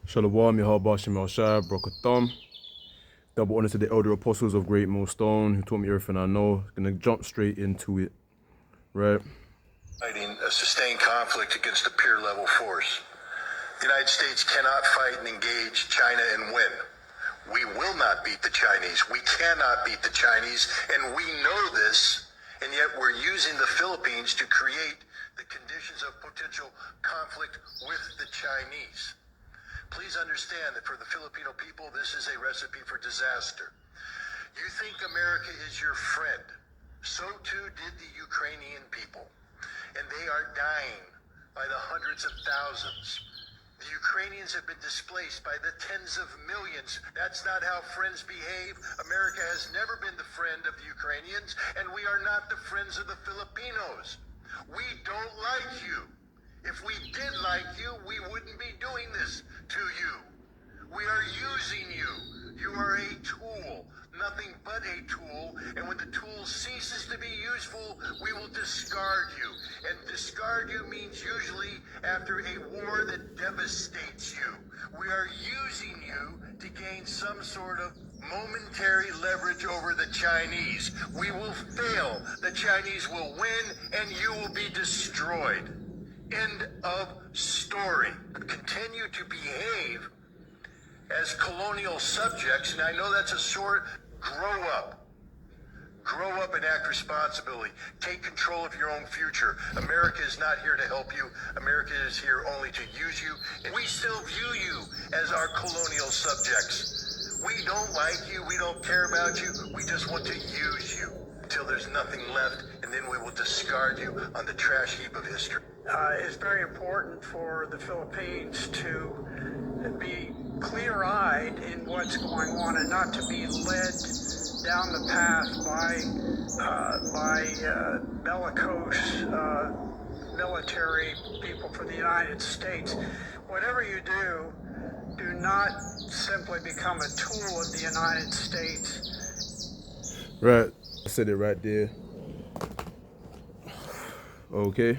Shalom, Yahweh Shem Shai, Brakatham. Double honor to the elder apostles of Great Millstone who taught me everything I know. Gonna jump straight into it, right? Fighting a sustained conflict against a peer level force. The United States cannot fight and engage China and win. We will not beat the Chinese. We cannot beat the Chinese, and we know this, and yet we're using the Philippines to create the conditions of potential conflict with the Chinese. Please understand that for the Filipino people, this is a recipe for disaster. You think America is your friend. So too did the Ukrainian people. And they are dying by the hundreds of thousands. The Ukrainians have been displaced by the tens of millions. That's not how friends behave. America has never been the friend of the Ukrainians, and we are not the friends of the Filipinos. We don't like you. If we did like you, we wouldn't be doing this to you. We are using you. You are a tool, nothing but a tool. And when the tool ceases to be useful, we will discard you. And discard you means usually after a war that devastates you. We are using you to gain some sort of momentary leverage over the Chinese. We will fail. The Chinese will win, and you will be destroyed. End of story. Continue to behave as colonial subjects, and I know that's a short, grow up. Grow up and act responsibly. Take control of your own future. America is not here to help you. America is here only to use you. And we still view you as our colonial subjects. We don't like you. We don't care about you. We just want to use you until there's nothing left, and then we will discard you on the trash heap of history. It's very important for the Philippines to be clear-eyed in what's going on and not to be led down the path by bellicose military people for the United States. Whatever you do, do not simply become a tool of the United States. Right, I said it right there. Okay.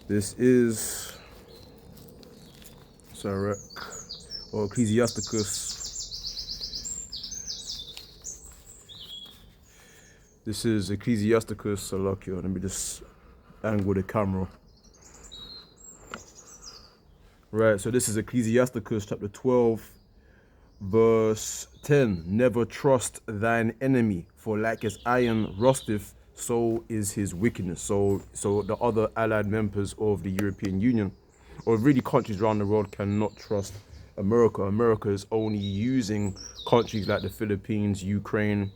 This is Sirach or Ecclesiasticus. This is Ecclesiasticus Salakio. Let me just angle the camera. Right, so this is Ecclesiasticus chapter 12, verse 10. Never trust thine enemy, for like as iron rusteth, so is his wickedness. So the other allied members of the European Union, or really countries around the world, cannot trust America. America is only using countries like the Philippines, Ukraine,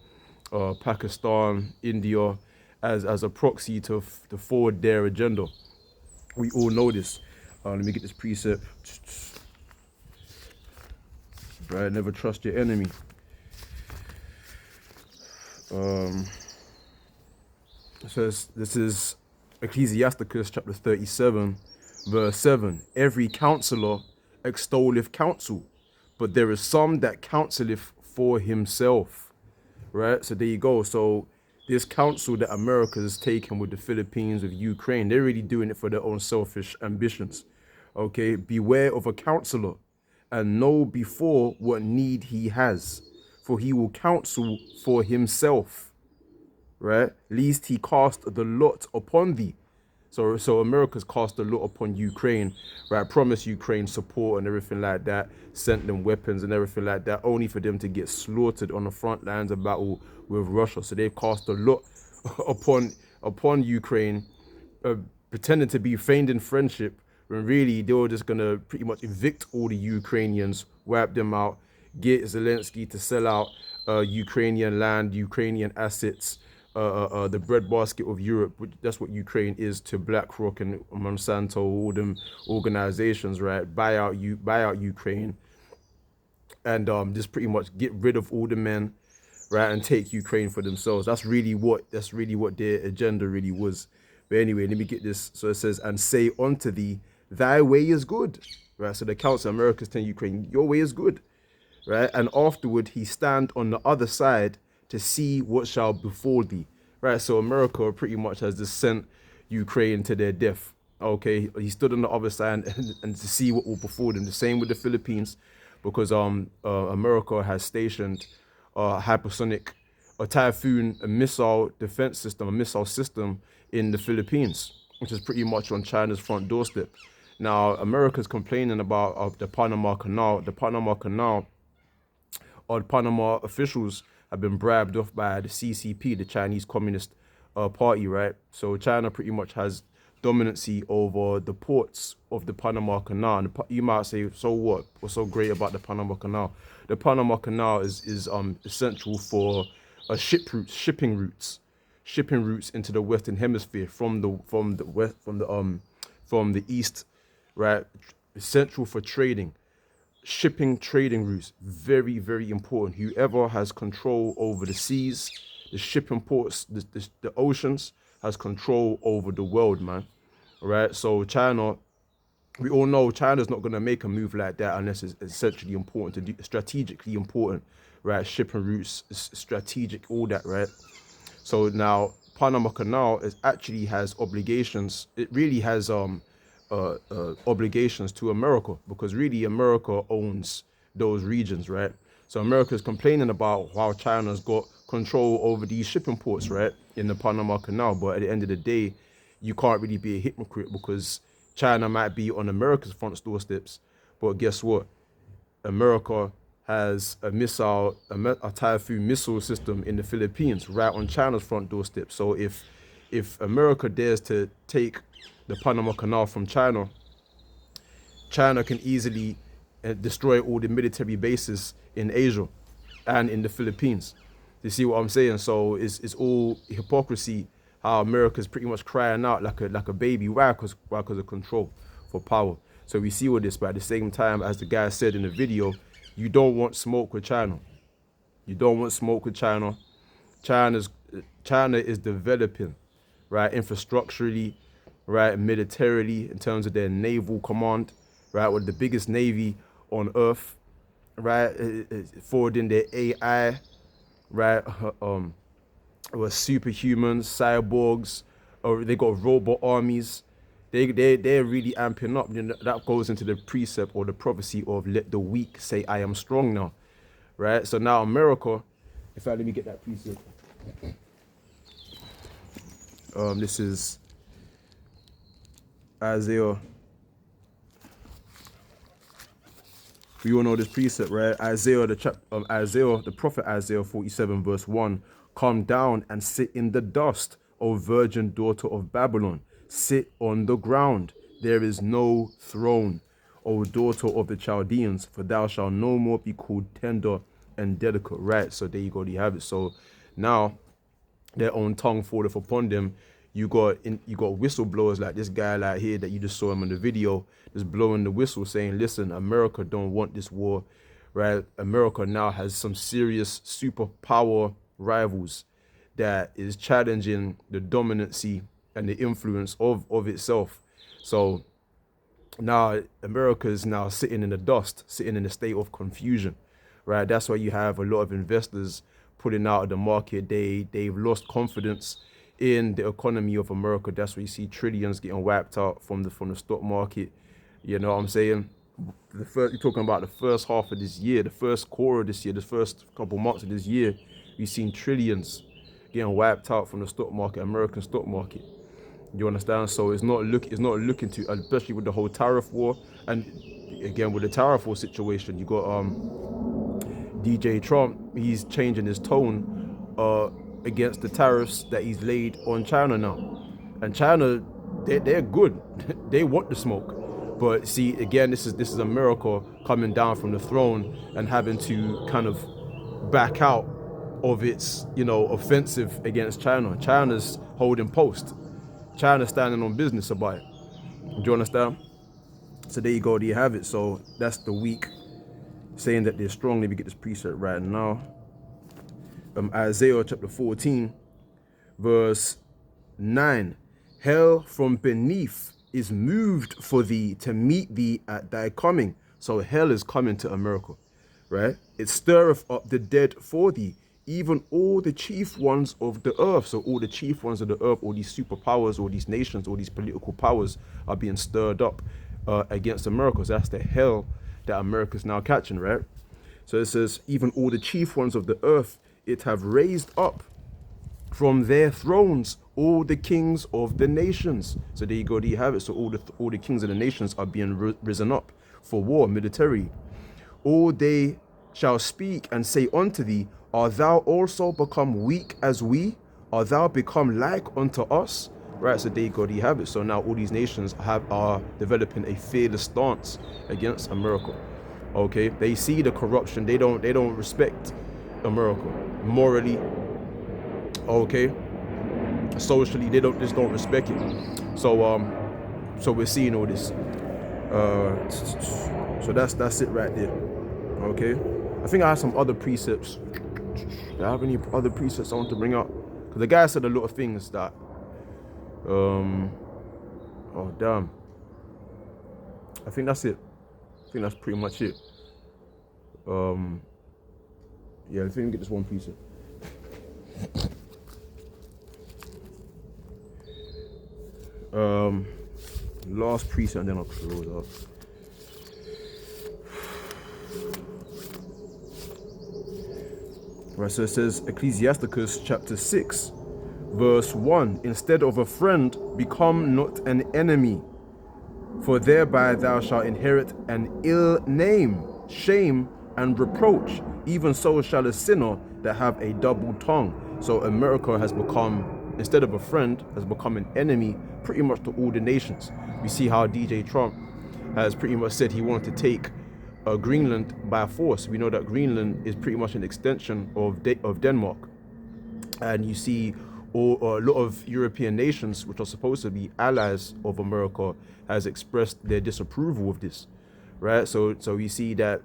Pakistan, India as a proxy to forward their agenda. We all know this. Let me get this precept. Right, never trust your enemy. It says, this is Ecclesiasticus chapter 37, verse 7. Every counselor extolleth counsel, but there is some that counseleth for himself. Right? So there you go. So this counsel that America has taken with the Philippines, with Ukraine, they're really doing it for their own selfish ambitions. Okay? Beware of a counselor, and know before what need he has, for he will counsel for himself. Right, least he cast the lot upon thee. So America's cast the lot upon Ukraine, right? Promised Ukraine support and everything like that, sent them weapons and everything like that, only for them to get slaughtered on the front lines of battle with Russia. So they've cast a lot upon Ukraine, pretending to be feigned in friendship, when really they were just gonna pretty much evict all the Ukrainians, wipe them out, get Zelensky to sell out Ukrainian land, Ukrainian assets. The breadbasket of Europe, that's what Ukraine is to BlackRock and Monsanto, all them organizations, right? Buy out Ukraine, and just pretty much get rid of all the men, right, and take Ukraine for themselves. That's really what their agenda really was. But anyway, let me get this. So it says, and say unto thee, thy way is good, right? So the Council of America is telling Ukraine, your way is good, right? And afterward he stand on the other side to see what shall befall thee. Right, so America pretty much has just sent Ukraine to their death. Okay, he stood on the other side and to see what will befall them. The same with the Philippines, because America has stationed hypersonic, a typhoon, a missile defense system, a missile system in the Philippines, which is pretty much on China's front doorstep. Now, America's complaining about the Panama Canal. The Panama Canal, or the Panama officials have been bribed off by the CCP, the Chinese Communist Party, right? So China pretty much has dominancy over the ports of the Panama Canal. And you might say, so what? What's so great about the Panama Canal? The Panama Canal is essential for shipping routes into the Western Hemisphere from the east, right? Essential for trading. Shipping trading routes, very, very important. Whoever has control over the seas, the shipping ports, the oceans, has control over the world, man. All right. So China, we all know China's not going to make a move like that unless it's essentially important to do, strategically important, right? Shipping routes, strategic, all that, right? So now Panama Canal actually has obligations. It really has obligations to America, because really America owns those regions, right? So America's complaining about how China's got control over these shipping ports, right, in the Panama Canal. But at the end of the day, you can't really be a hypocrite, because China might be on America's front doorsteps, but guess what? America has a typhoon missile system in the Philippines, right on China's front doorstep. So if America dares to take the Panama Canal from China, China can easily destroy all the military bases in Asia and in the Philippines. You see what I'm saying? So it's all hypocrisy how America's pretty much crying out like a baby. Why? Because of control, for power. So we see all this, but at the same time, as the guy said in the video, you don't want smoke with China. You don't want smoke with China. China is developing, right, infrastructurally, right, militarily, in terms of their naval command, right, with the biggest navy on earth, right, forwarding their AI, right, with superhumans, cyborgs, or they got robot armies. They're really amping up. You know, that goes into the precept or the prophecy of let the weak say I am strong now, right? So now America, in fact, let me get that precept. This is Isaiah. We all know this precept, right? Isaiah, the prophet Isaiah 47 verse 1. Come down and sit in the dust, O virgin daughter of Babylon. Sit on the ground. There is no throne, O daughter of the Chaldeans, for thou shalt no more be called tender and delicate. Right, so there you go, you have it. So now their own tongue falleth upon them. You got whistleblowers like this guy like here that you just saw him in the video, just blowing the whistle saying, listen, America don't want this war, right? America now has some serious superpower rivals that is challenging the dominancy and the influence of itself. So now America is now sitting in the dust, sitting in a state of confusion, right? That's why you have a lot of investors pulling out of the market. They've lost confidence in the economy of America. That's why you see trillions getting wiped out from the stock market. You know what I'm saying? You're talking about the first half of this year, the first quarter of this year, the first couple months of this year, we've seen trillions getting wiped out from the stock market, American stock market. You understand? So it's not looking to, especially with the whole tariff war, and again with the tariff war situation, you got DJ Trump. He's changing his tone against the tariffs that he's laid on China now, and China, they're good. They want the smoke, but see, again, this is America coming down from the throne and having to kind of back out of its offensive against China. China's holding post. China's standing on business about it. Do you understand? So there you go, there you have it. So that's the weak saying that they're strong. Let me get this precept right now. Isaiah chapter 14, verse 9. Hell from beneath is moved for thee to meet thee at thy coming. So hell is coming to America, right? It stirreth up the dead for thee. even all the chief ones of the earth. So all the chief ones of the earth, all these superpowers, all these nations, all these political powers are being stirred up against America. So that's the hell that America's now catching, right? So it says, even all the chief ones of the earth, it have raised up from their thrones all the kings of the nations. So there you go, there you have it. So all the kings of the nations are being risen up for war, military. All they shall speak and say unto thee, art thou also become weak as we? Art thou become like unto us? Right, so there you go, there you have it. So now all these nations are developing a fearless stance against America. Okay, they see the corruption. They don't respect America morally. Okay, socially they just don't respect it. So we're seeing all this. So that's it right there. Okay, I think I have some other precepts. Do I have any other precepts I want to bring up? Because the guy said a lot of things that oh damn, I think that's it. I think that's pretty much it. Yeah, I think we get this one precept. Last precept and then I'll close up. Right, so it says Ecclesiasticus chapter 6 verse 1, instead of a friend become not an enemy, for thereby thou shalt inherit an ill name, shame and reproach. Even so shall a sinner that have a double tongue. So America has become, instead of a friend, has become an enemy pretty much to all the nations. We see how DJ Trump has pretty much said he wanted to take Greenland by force. We know that Greenland is pretty much an extension of Denmark. And you see a lot of European nations, which are supposed to be allies of America, has expressed their disapproval of this, right? So we see that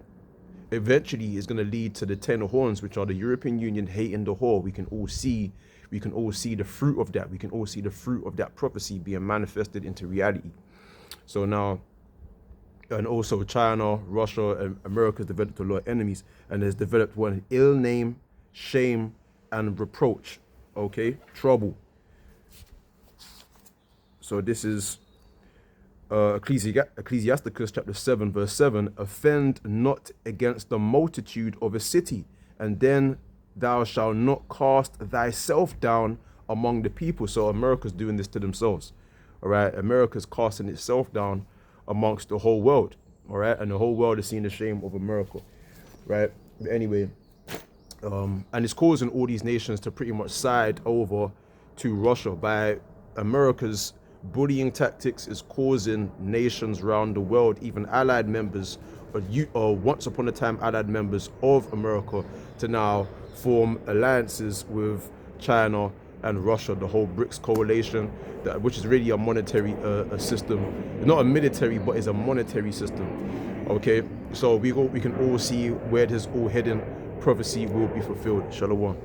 eventually is going to lead to the 10 horns, which are the European Union hating the whore. We can all see the fruit of that. We can all see the fruit of that prophecy being manifested into reality. So now, and also China, Russia, and America has developed a lot of enemies, and has developed one ill name, shame, and reproach. Okay, trouble. So this is Ecclesiasticus chapter 7 verse 7, offend not against the multitude of a city, and then thou shalt not cast thyself down among the people. So America's doing this to themselves. All right, America's casting itself down amongst the whole world. All right, and the whole world is seeing the shame of America. Right, but anyway, and it's causing all these nations to pretty much side over to Russia. By America's bullying tactics is causing nations around the world, even allied members, or once upon a time allied members of America, to now form alliances with China and Russia, the whole BRICS coalition, which is really a monetary system, not a military, but is a monetary system. Okay, so we can all see where this all heading. Prophecy will be fulfilled. Shalom.